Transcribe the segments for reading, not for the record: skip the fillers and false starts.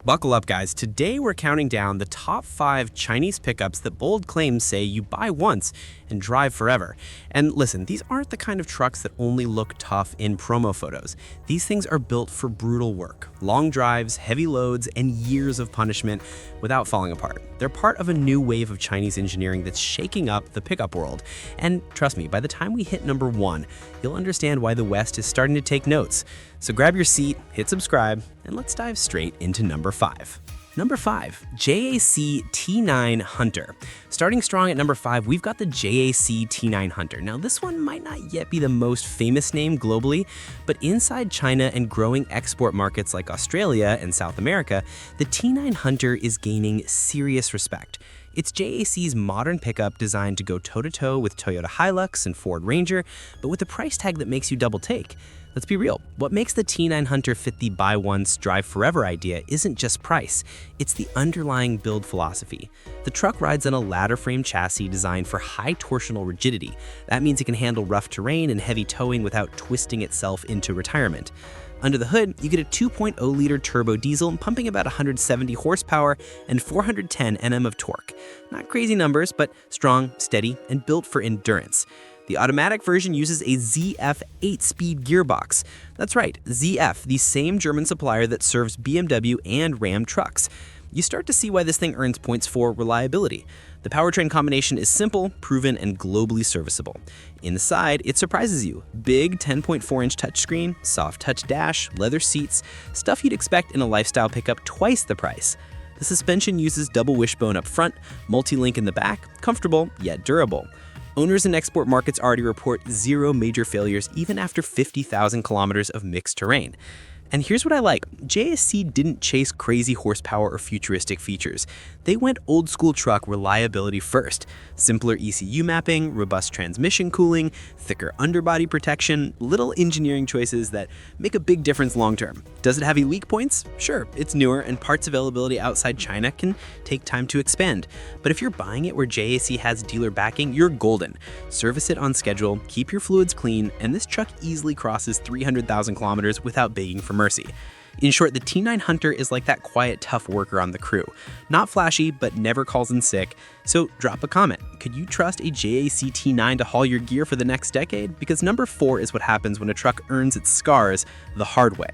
Buckle up, guys. Today we're counting down the top 5 Chinese pickups that bold claims say you buy once and drive forever. And listen, these aren't the kind of trucks that only look tough in promo photos. These things are built for brutal work, long drives, heavy loads, and years of punishment without falling apart. They're part of a new wave of Chinese engineering that's shaking up the pickup world. And trust me, by the time we hit number 1, you'll understand why the West is starting to take notes. So grab your seat, hit subscribe, and let's dive straight into number 5. Number 5, JAC T9 Hunter. Starting strong at number 5, we've got the JAC T9 Hunter. Now, this one might not yet be the most famous name globally, but inside China and growing export markets like Australia and South America, the T9 Hunter is gaining serious respect. It's JAC's modern pickup designed to go toe-to-toe with Toyota Hilux and Ford Ranger, but with a price tag that makes you double take. Let's be real, what makes the T9 Hunter fit the buy once, drive forever idea isn't just price, it's the underlying build philosophy. The truck rides on a ladder frame chassis designed for high torsional rigidity. That means it can handle rough terrain and heavy towing without twisting itself into retirement. Under the hood, you get a 2.0-liter turbo diesel pumping about 170 horsepower and 410 Nm of torque. Not crazy numbers, but strong, steady, and built for endurance. The automatic version uses a ZF 8-speed gearbox. That's right, ZF, the same German supplier that serves BMW and Ram trucks. You start to see why this thing earns points for reliability. The powertrain combination is simple, proven, and globally serviceable. Inside, it surprises you. Big 10.4-inch touchscreen, soft touch dash, leather seats, stuff you'd expect in a lifestyle pickup twice the price. The suspension uses double wishbone up front, multi-link in the back, comfortable yet durable. Owners in export markets already report 0 major failures even after 50,000 kilometers of mixed terrain. And here's what I like. JAC didn't chase crazy horsepower or futuristic features. They went old school truck reliability first. Simpler ECU mapping, robust transmission cooling, thicker underbody protection, little engineering choices that make a big difference long term. Does it have weak points? Sure, it's newer and parts availability outside China can take time to expand. But if you're buying it where JAC has dealer backing, you're golden. Service it on schedule, keep your fluids clean, and this truck easily crosses 300,000 kilometers without begging for mercy. In short, the T9 Hunter is like that quiet, tough worker on the crew. Not flashy, but never calls in sick. So drop a comment. Could you trust a JAC T9 to haul your gear for the next decade? Because number 4 is what happens when a truck earns its scars the hard way.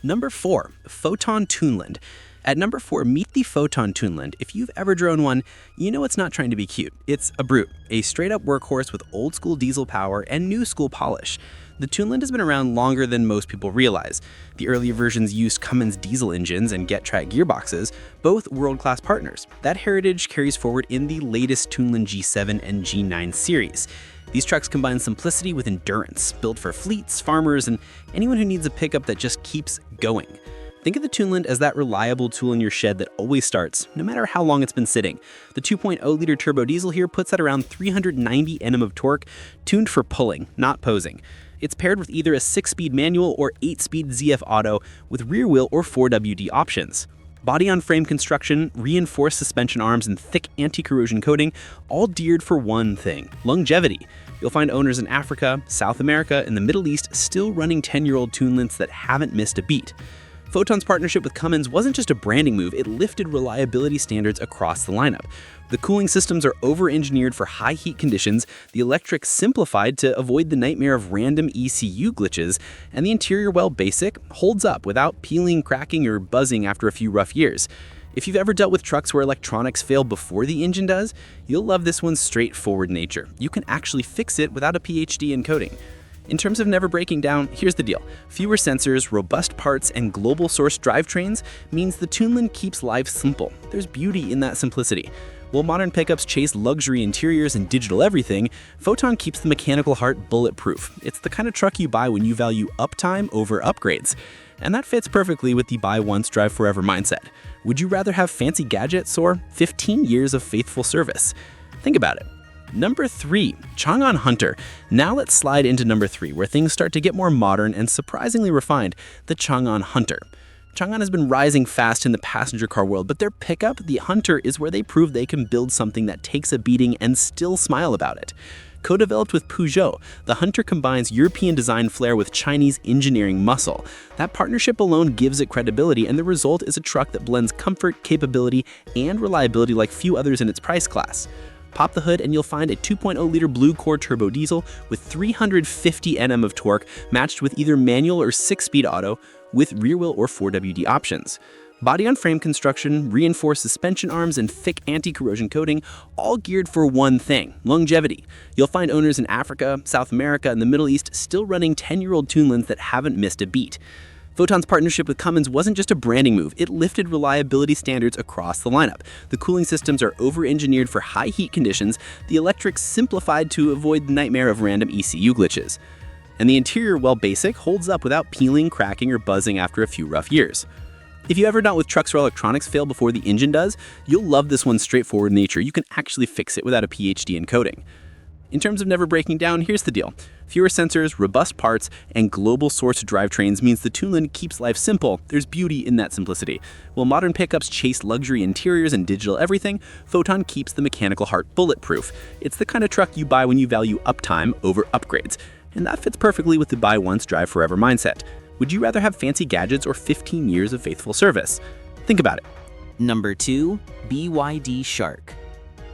Number 4, Foton Tunland. At number 4, meet the Foton Tunland. If you've ever driven one, you know it's not trying to be cute. It's a brute, a straight-up workhorse with old-school diesel power and new-school polish. The Tunland has been around longer than most people realize. The earlier versions used Cummins diesel engines and Get-Track gearboxes, both world-class partners. That heritage carries forward in the latest Tunland G7 and G9 series. These trucks combine simplicity with endurance, built for fleets, farmers, and anyone who needs a pickup that just keeps going. Think of the Tunland as that reliable tool in your shed that always starts, no matter how long it's been sitting. The 2.0-liter turbo diesel here puts at around 390 Nm of torque, tuned for pulling, not posing. It's paired with either a 6-speed manual or 8-speed ZF Auto with rear wheel or 4WD options. Body-on-frame construction, reinforced suspension arms, and thick anti-corrosion coating, all geared for one thing: longevity. You'll find owners in Africa, South America, and the Middle East still running 10-year-old Tunlands that haven't missed a beat. Foton's partnership with Cummins wasn't just a branding move, it lifted reliability standards across the lineup. The cooling systems are over-engineered for high heat conditions, the electrics simplified to avoid the nightmare of random ECU glitches, and the interior, while basic, holds up without peeling, cracking, or buzzing after a few rough years. If you've ever dealt with trucks where electronics fail before the engine does, you'll love this one's straightforward nature. You can actually fix it without a PhD in coding. In terms of never breaking down, here's the deal. Fewer sensors, robust parts, and global source drivetrains means the Tunland keeps life simple. There's beauty in that simplicity. While modern pickups chase luxury interiors and digital everything, Foton keeps the mechanical heart bulletproof. It's the kind of truck you buy when you value uptime over upgrades. And that fits perfectly with the buy once, drive forever mindset. Would you rather have fancy gadgets or 15 years of faithful service? Think about it. Number 3, Changan Hunter. Now let's slide into number 3, where things start to get more modern and surprisingly refined, the Changan Hunter. Changan has been rising fast in the passenger car world, but their pickup, the Hunter, is where they prove they can build something that takes a beating and still smile about it. Co-developed with Peugeot, the Hunter combines European design flair with Chinese engineering muscle. That partnership alone gives it credibility, and the result is a truck that blends comfort, capability, and reliability like few others in its price class. Pop the hood and you'll find a 2.0-liter blue-core turbo diesel with 350 Nm of torque, matched with either manual or 6-speed auto with rear-wheel or 4WD options. Body-on-frame construction, reinforced suspension arms, and thick anti-corrosion coating, all geared for one thing: longevity. You'll find owners in Africa, South America, and the Middle East still running 10-year-old Tounlands that haven't missed a beat. Foton's partnership with Cummins wasn't just a branding move, it lifted reliability standards across the lineup. The cooling systems are over-engineered for high heat conditions, the electrics simplified to avoid the nightmare of random ECU glitches. And the interior, while basic, holds up without peeling, cracking, or buzzing after a few rough years. If you ever doubt with trucks or electronics fail before the engine does, you'll love this one's straightforward nature. You can actually fix it without a PhD in coding. In terms of never breaking down, here's the deal. Fewer sensors, robust parts, and global source drivetrains means the Tounland keeps life simple. There's beauty in that simplicity. While modern pickups chase luxury interiors and digital everything, Foton keeps the mechanical heart bulletproof. It's the kind of truck you buy when you value uptime over upgrades. And that fits perfectly with the buy once, drive forever mindset. Would you rather have fancy gadgets or 15 years of faithful service? Think about it. Number 2, BYD Shark.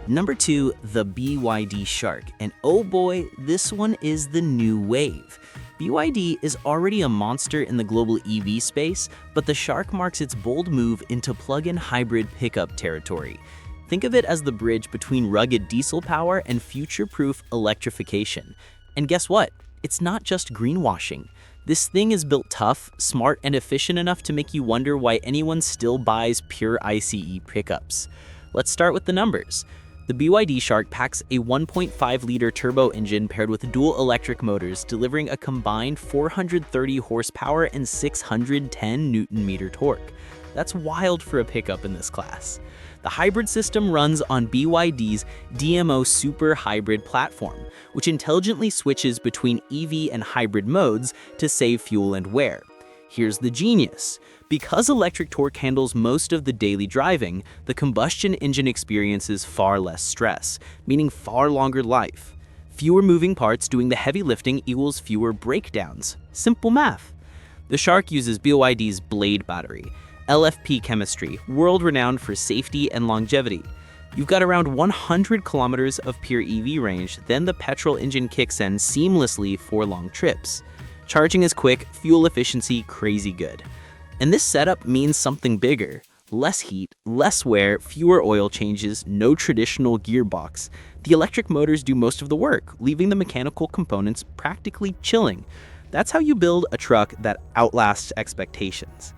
Number 2, the BYD Shark. And oh boy, this one is the new wave. BYD is already a monster in the global EV space, but the Shark marks its bold move into plug-in hybrid pickup territory. Think of it as the bridge between rugged diesel power and future-proof electrification. And guess what? It's not just greenwashing. This thing is built tough, smart, and efficient enough to make you wonder why anyone still buys pure ICE pickups. Let's start with the numbers. The BYD Shark packs a 1.5-liter turbo engine paired with dual electric motors, delivering a combined 430 horsepower and 610 Nm torque. That's wild for a pickup in this class. The hybrid system runs on BYD's DMO Super Hybrid platform, which intelligently switches between EV and hybrid modes to save fuel and wear. Here's the genius. Because electric torque handles most of the daily driving, the combustion engine experiences far less stress, meaning far longer life. Fewer moving parts doing the heavy lifting equals fewer breakdowns. Simple math. The Shark uses BYD's Blade battery, LFP chemistry, world-renowned for safety and longevity. You've got around 100 kilometers of pure EV range, then the petrol engine kicks in seamlessly for long trips. Charging is quick, fuel efficiency crazy good. And this setup means something bigger. Less heat, less wear, fewer oil changes, no traditional gearbox. The electric motors do most of the work, leaving the mechanical components practically chilling. That's how you build a truck that outlasts expectations.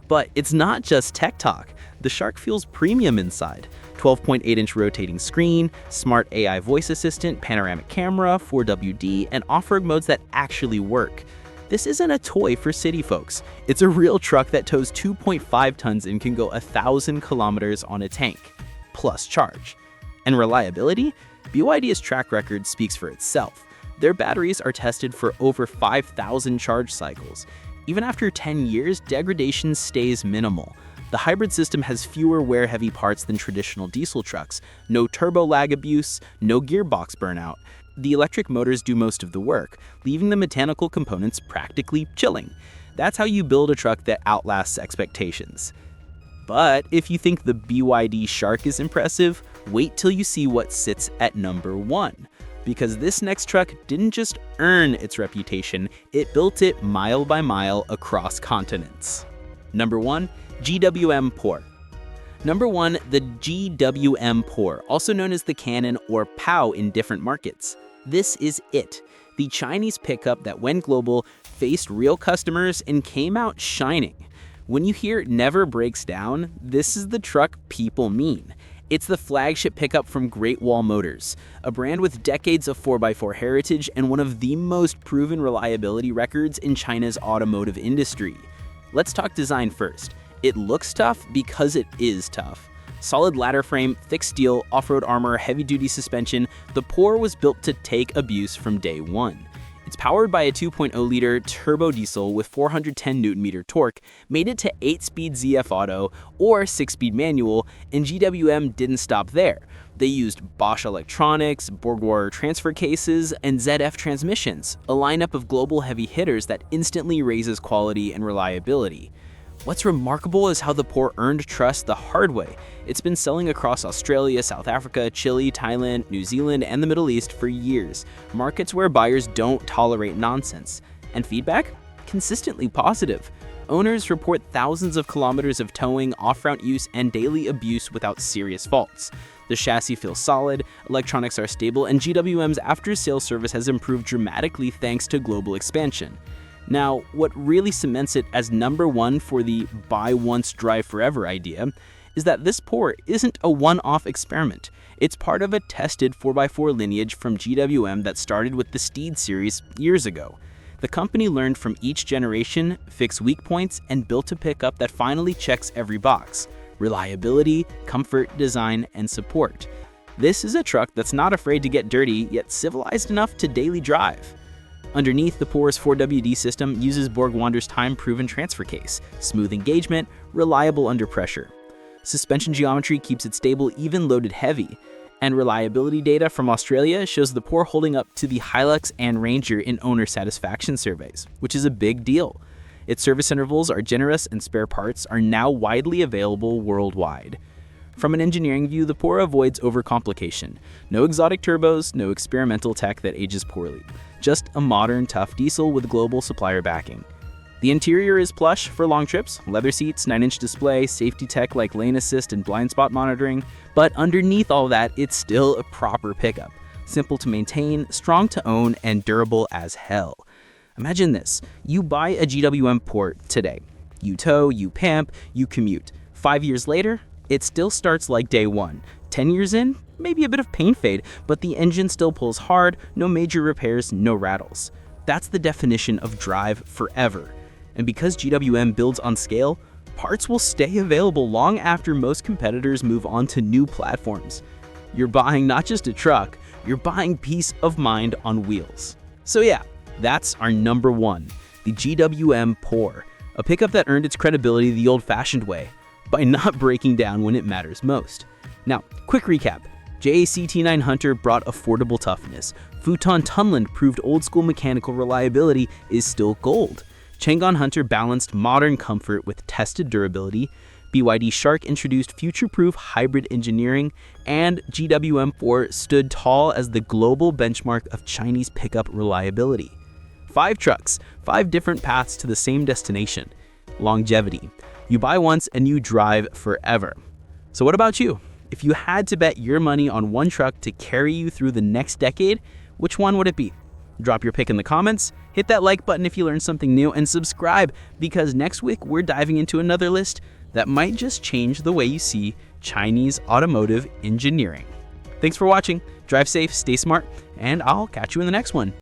But it's not just tech talk. The Shark feels premium inside. 12.8-inch rotating screen, smart AI voice assistant, panoramic camera, 4WD, and off-road modes that actually work. This isn't a toy for city folks. It's a real truck that tows 2.5 tons and can go 1,000 kilometers on a tank, plus charge. And reliability? BYD's track record speaks for itself. Their batteries are tested for over 5,000 charge cycles. Even after 10 years, degradation stays minimal. The hybrid system has fewer wear-heavy parts than traditional diesel trucks, no turbo lag abuse, no gearbox burnout. The electric motors do most of the work, leaving the mechanical components practically chilling. That's how you build a truck that outlasts expectations. But if you think the BYD Shark is impressive, wait till you see what sits at number 1. Because this next truck didn't just earn its reputation, it built it mile by mile across continents. Number 1, GWM Poer. Number 1, the GWM Poer, also known as the Cannon or POW in different markets. This is it, the Chinese pickup that went global, faced real customers, and came out shining. When you hear never breaks down, this is the truck people mean. It's the flagship pickup from Great Wall Motors, a brand with decades of 4x4 heritage and one of the most proven reliability records in China's automotive industry. Let's talk design first. It looks tough because it is tough. Solid ladder frame, thick steel, off-road armor, heavy-duty suspension, the Poer was built to take abuse from day one. It's powered by a 2.0-liter turbo diesel with 410 Nm torque, made it to 8-speed ZF Auto or 6-speed manual, and GWM didn't stop there. They used Bosch electronics, Borgward transfer cases, and ZF transmissions, a lineup of global heavy hitters that instantly raises quality and reliability. What's remarkable is how the Poer earned trust the hard way. It's been selling across Australia, South Africa, Chile, Thailand, New Zealand, and the Middle East for years, markets where buyers don't tolerate nonsense. And feedback? Consistently positive. Owners report thousands of kilometers of towing, off-route use, and daily abuse without serious faults. The chassis feels solid, electronics are stable, and GWM's after-sales service has improved dramatically thanks to global expansion. Now, what really cements it as #1 for the buy once, drive forever idea is that this Poer isn't a one-off experiment. It's part of a tested 4x4 lineage from GWM that started with the Steed series years ago. The company learned from each generation, fixed weak points, and built a pickup that finally checks every box: reliability, comfort, design, and support. This is a truck that's not afraid to get dirty, yet civilized enough to daily drive. Underneath, the Poer's 4WD system uses Borgwarder's time-proven transfer case, smooth engagement, reliable under pressure. Suspension geometry keeps it stable even loaded heavy, and reliability data from Australia shows the Poer holding up to the Hilux and Ranger in owner satisfaction surveys, which is a big deal. Its service intervals are generous and spare parts are now widely available worldwide. From an engineering view, the Poer avoids overcomplication. No exotic turbos, no experimental tech that ages poorly. Just a modern, tough diesel with global supplier backing. The interior is plush for long trips, leather seats, 9-inch display, safety tech like lane assist and blind spot monitoring, but underneath all that, it's still a proper pickup. Simple to maintain, strong to own, and durable as hell. Imagine this: you buy a GWM Poer today. You tow, you pamp, you commute. 5 years later, it still starts like day one. 10 years in, maybe a bit of paint fade, but the engine still pulls hard, no major repairs, no rattles. That's the definition of drive forever. And because GWM builds on scale, parts will stay available long after most competitors move on to new platforms. You're buying not just a truck, you're buying peace of mind on wheels. So yeah, that's our #1, the GWM Poer, a pickup that earned its credibility the old-fashioned way, by not breaking down when it matters most. Now, quick recap. JAC T9 Hunter brought affordable toughness. Foton Tunland proved old-school mechanical reliability is still gold. Changan Hunter balanced modern comfort with tested durability. BYD Shark introduced future-proof hybrid engineering, and GWM Poer stood tall as the global benchmark of Chinese pickup reliability. 5 trucks, 5 different paths to the same destination. Longevity. You buy once and you drive forever. So what about you? If you had to bet your money on one truck to carry you through the next decade, which one would it be? Drop your pick in the comments, hit that like button if you learned something new, and subscribe, because next week we're diving into another list that might just change the way you see Chinese automotive engineering. Thanks for watching, drive safe, stay smart, and I'll catch you in the next one.